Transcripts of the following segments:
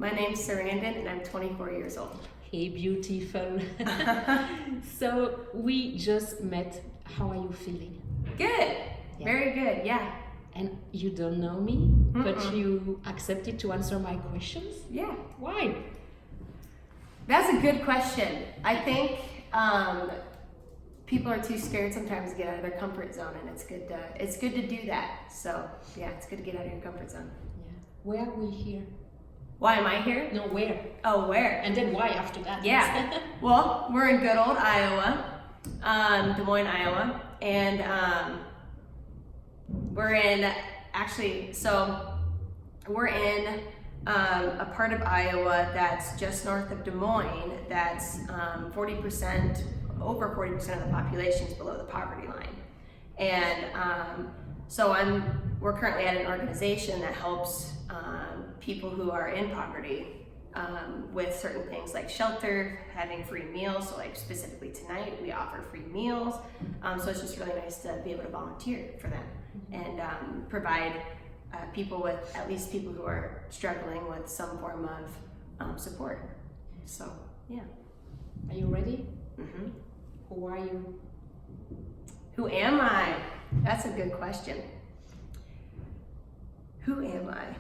My name's Sarandyn and I'm 24 years old. Hey, beautiful. So we just met. How are you feeling? Good. Yeah. Very good, yeah. And you don't know me, but you accepted to answer my questions? Yeah. Why? That's a good question. I think people are too scared sometimes to get out of their comfort zone, and it's good to do that. So yeah, it's good to get out of your comfort zone. Yeah. Where are we here? Why am I here? No, where? Oh, where? And then why after that? Yeah. Well, we're in good old Iowa, Des Moines, Iowa, and we're in a part of Iowa that's just north of Des Moines. That's 40%, over 40% of the population is below the poverty line, and we're currently at an organization that helps people who are in poverty with certain things like shelter, having free meals. So like specifically tonight, we offer free meals. So it's just really nice to be able to volunteer for them and provide people who are struggling with some form of support. So yeah. Are you ready? Mm-hmm. Who are you? Who am I? That's a good question. Who am I?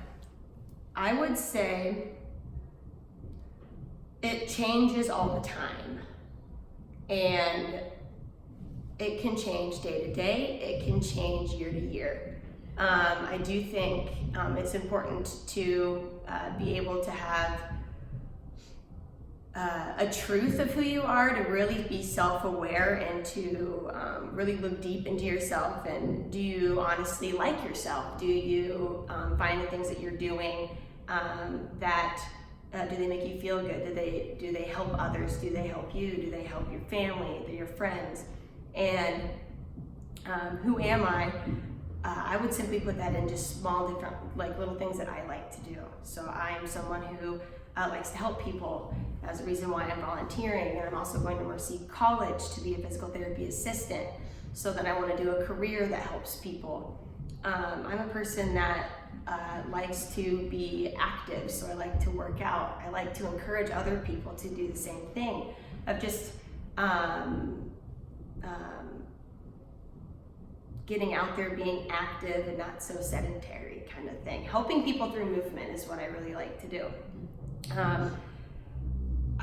I would say it changes all the time, and it can change day to day, it can change year to year. I do think it's important to be able to have a truth of who you are, to really be self-aware and to really look deep into yourself. And do you honestly like yourself? Do you find the things that you're doing do they make you feel good? Do they help others? Do they help you? Do they help your family, your friends? And who am I? I would simply put that in just small, different, like little things that I like to do. So I'm someone who likes to help people. That's the reason why I'm volunteering, and I'm also going to Mercy College to be a physical therapy assistant, so that I want to do a career that helps people. I'm a person that likes to be active, so I like to work out. I like to encourage other people to do the same thing, of just getting out there, being active and not so sedentary kind of thing. Helping people through movement is what I really like to do.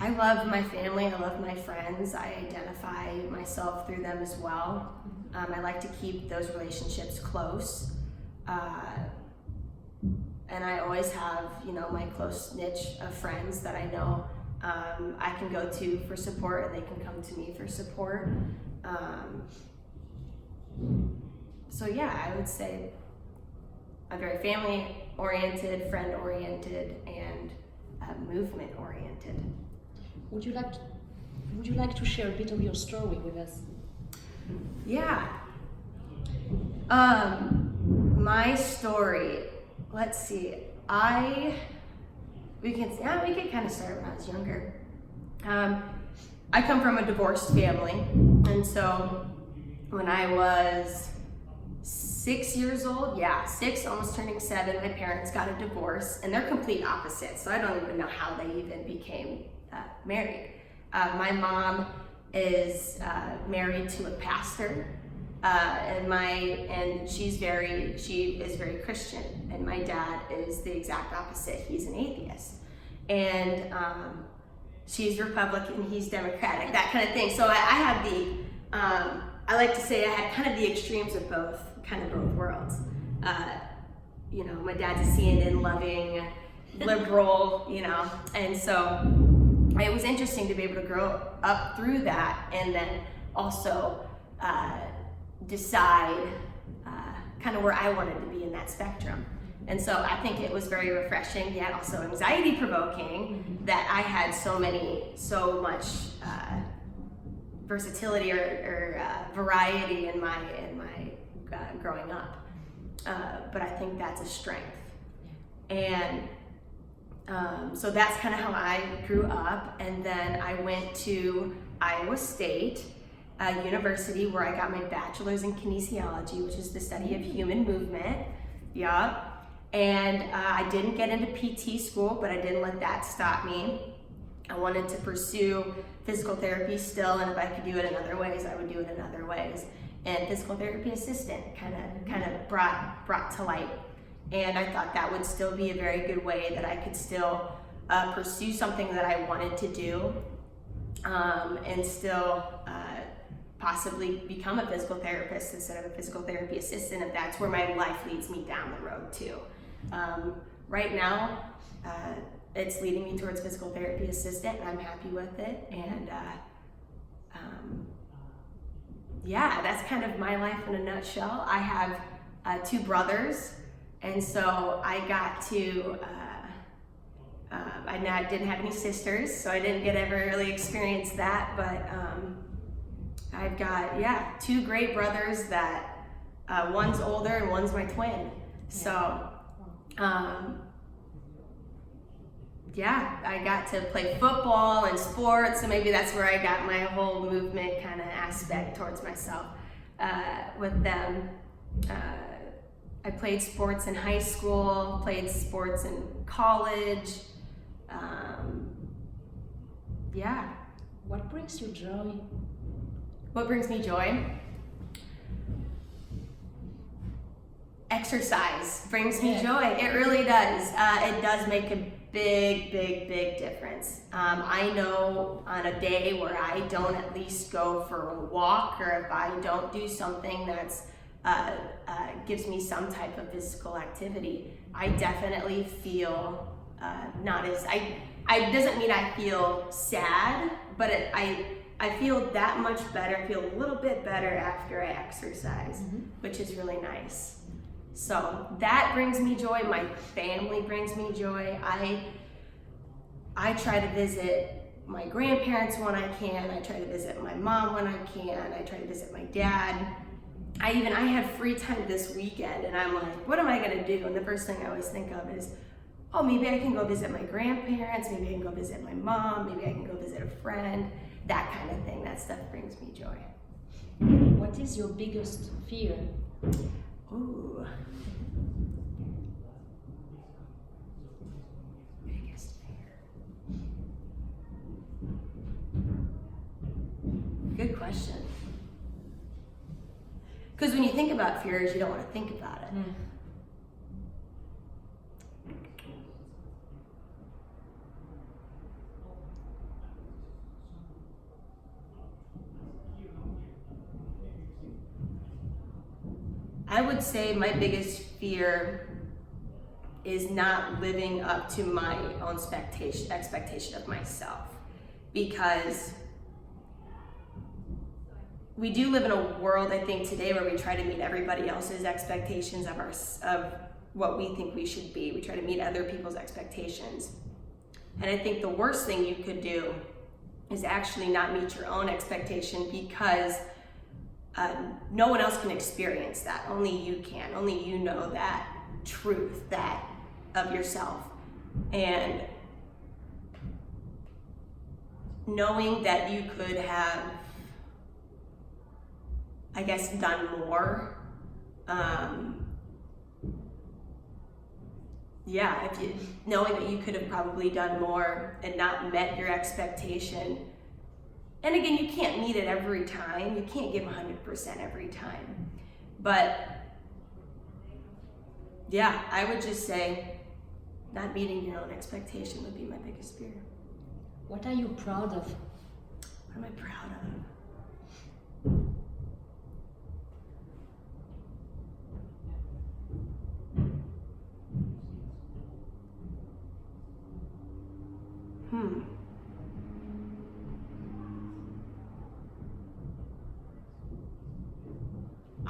I love my family, I love my friends. I identify myself through them as well. I like to keep those relationships close. And I always have, my close niche of friends that I know I can go to for support, and they can come to me for support. So yeah, I would say I'm very family-oriented, friend-oriented, and movement-oriented. Would you like to share a bit of your story with us? Yeah. My story. Let's see. We could kind of start when I was younger. I come from a divorced family, and so when I was 6 years old, almost turning 7, my parents got a divorce, and they're complete opposites. So I don't even know how they even became married. My mom is married to a pastor, and she is very Christian, and my dad is the exact opposite. He's an atheist, and she's Republican, he's Democratic, that kind of thing. So I had I like to say I had kind of the extremes of both worlds. My dad's a CNN loving liberal, and so it was interesting to be able to grow up through that, and then also decide kind of where I wanted to be in that spectrum. And so I think it was very refreshing, yet also anxiety provoking, that I had so much versatility or variety in my growing up. But I think that's a strength. And so that's kind of how I grew up. And then I went to Iowa State University, where I got my bachelor's in kinesiology, which is the study of human movement. Yeah. And I didn't get into PT school, but I didn't let that stop me. I wanted to pursue physical therapy still, and if I could do it in other ways, I would do it in other ways. And physical therapy assistant kind of brought to light. And I thought that would still be a very good way that I could still pursue something that I wanted to do, and still possibly become a physical therapist instead of a physical therapy assistant, if that's where my life leads me down the road to. Right now, it's leading me towards physical therapy assistant, and I'm happy with it. And yeah, that's kind of my life in a nutshell. I have 2 brothers, and so I got to, I didn't have any sisters, so I didn't get to ever really experience that, but I've got, 2 great brothers that, one's older and one's my twin. So, I got to play football and sports, so maybe that's where I got my whole movement kind of aspect towards myself with them. I played sports in high school, played sports in college. What brings you joy? What brings me joy? Exercise brings me joy. It really does. It does make a big difference. I know on a day where I don't at least go for a walk, or if I don't do something that's gives me some type of physical activity, I definitely feel not as I doesn't mean I feel sad, but I feel that much better. I feel a little bit better after I exercise, which is really nice. So that brings me joy. My family brings me joy. I try to visit my grandparents when I can. I try to visit my mom when I can. I try to visit my dad. I had free time this weekend, and I'm like, what am I gonna do? And the first thing I always think of is, oh, maybe I can go visit my grandparents. Maybe I can go visit my mom. Maybe I can go visit a friend. That kind of thing. That stuff brings me joy. What is your biggest fear? Ooh. Biggest fear. Good question. Because when you think about fears, you don't want to think about it. I would say my biggest fear is not living up to my own expectation of myself, because we do live in a world, I think, today where we try to meet everybody else's expectations of what we think we should be. We try to meet other people's expectations. And I think the worst thing you could do is actually not meet your own expectation, because no one else can experience that. Only you can. Only you know that truth, that of yourself. And knowing that you could have, I guess, done more. Knowing that you could have probably done more and not met your expectation. And again, you can't meet it every time. You can't give 100% every time. But yeah, I would just say not meeting your own expectation would be my biggest fear. What are you proud of? What am I proud of?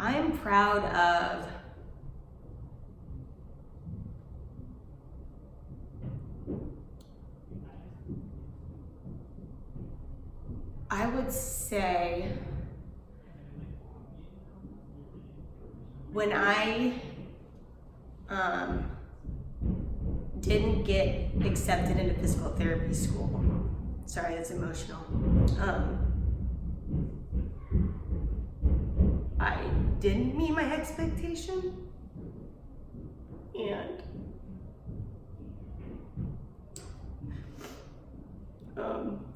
I'm proud of I would say when I didn't get accepted into physical therapy school. Sorry, that's emotional. I didn't meet my expectation, and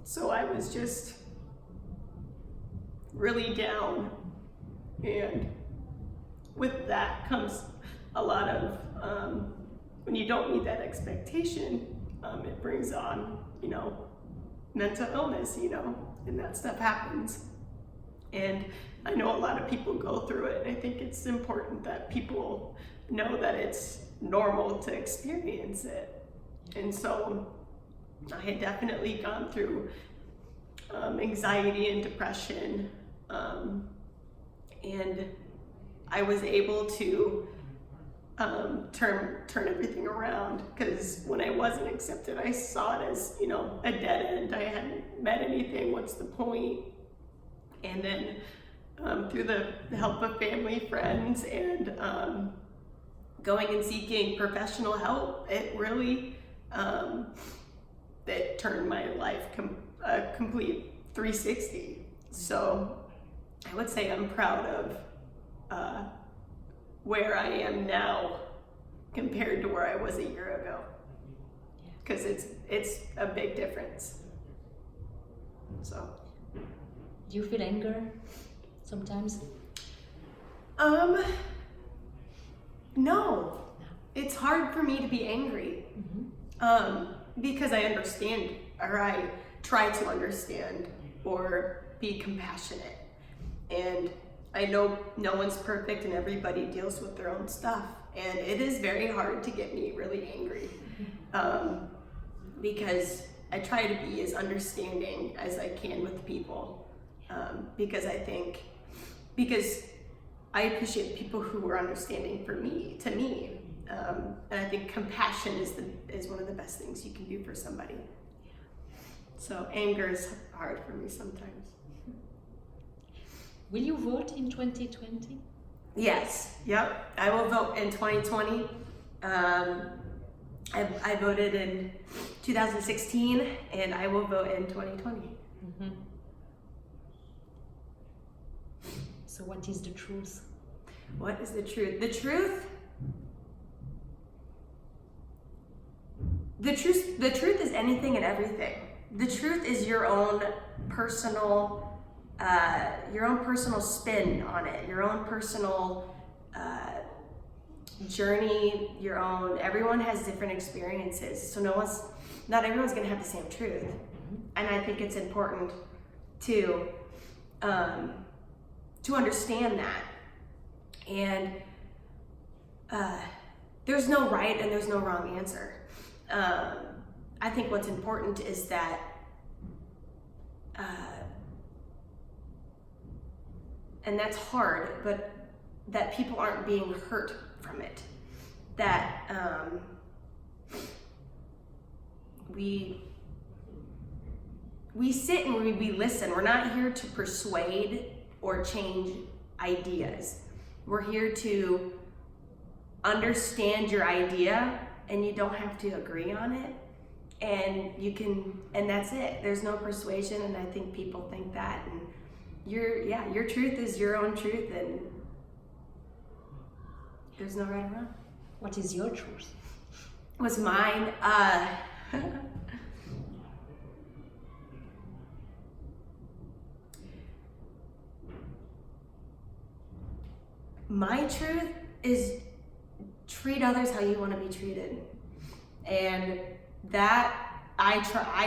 So I was just really down, and with that comes a lot of, when you don't meet that expectation, it brings on, mental illness, and that stuff happens. And I know a lot of people go through it, and I think it's important that people know that it's normal to experience it. And so I had definitely gone through anxiety and depression, and I was able to turn everything around, because when I wasn't accepted, I saw it as, a dead end. I hadn't met anything. What's the point? And then through the help of family, friends, and going and seeking professional help, it really it turned my life a complete 360. So I would say I'm proud of where I am now compared to where I was a year ago, because it's a big difference. So, do you feel anger sometimes? No. It's hard for me to be angry, because I understand, or I try to understand, or be compassionate. And I know no one's perfect, and everybody deals with their own stuff. And it is very hard to get me really angry, because I try to be as understanding as I can with people, because I appreciate people who are understanding to me. And I think compassion is one of the best things you can do for somebody. So anger is hard for me sometimes. Will you vote in 2020? Yes. Yep. I will vote in 2020. I voted in 2016, and I will vote in 2020. Mm-hmm. So what is the truth? What is the truth? The truth is anything and everything. The truth is your own personal spin on it, your own personal journey, everyone has different experiences. So not everyone's gonna have the same truth. And I think it's important to understand that. And there's no right and there's no wrong answer. I think what's important is that and that's hard, but that people aren't being hurt from it. That we sit and we listen. We're not here to persuade or change ideas. We're here to understand your idea, and you don't have to agree on it. And that's it. There's no persuasion, and I think people think that. And your truth is your own truth, and there's no right or wrong. What is your truth? What's mine? My truth is treat others how you want to be treated. And that I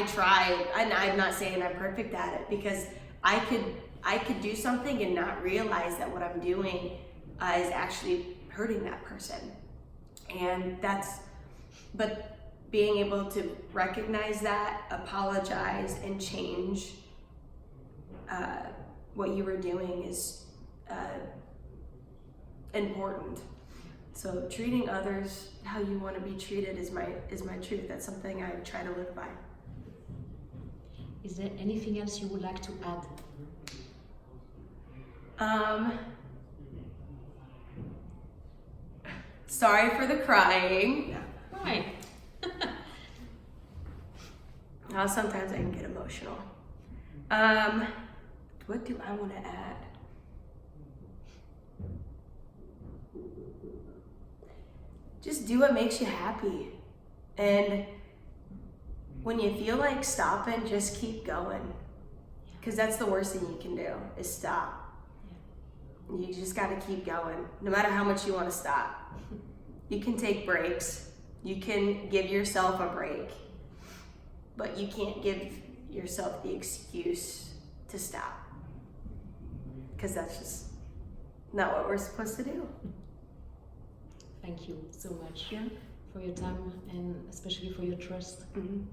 try, and I'm not saying I'm perfect at it, because I could do something and not realize that what I'm doing is actually hurting that person. And but being able to recognize that, apologize, and change what you were doing is important. So treating others how you want to be treated is my truth. That's something I try to live by. Is there anything else you would like to add? Sorry for the crying. Why? Sometimes I can get emotional. What do I want to add? Just do what makes you happy. And when you feel like stopping, just keep going. Because that's the worst thing you can do, is stop. You just got to keep going, no matter how much you want to stop. You can take breaks. You can give yourself a break. But you can't give yourself the excuse to stop. Because that's just not what we're supposed to do. Thank you so much for your time and especially for your trust. Mm-hmm.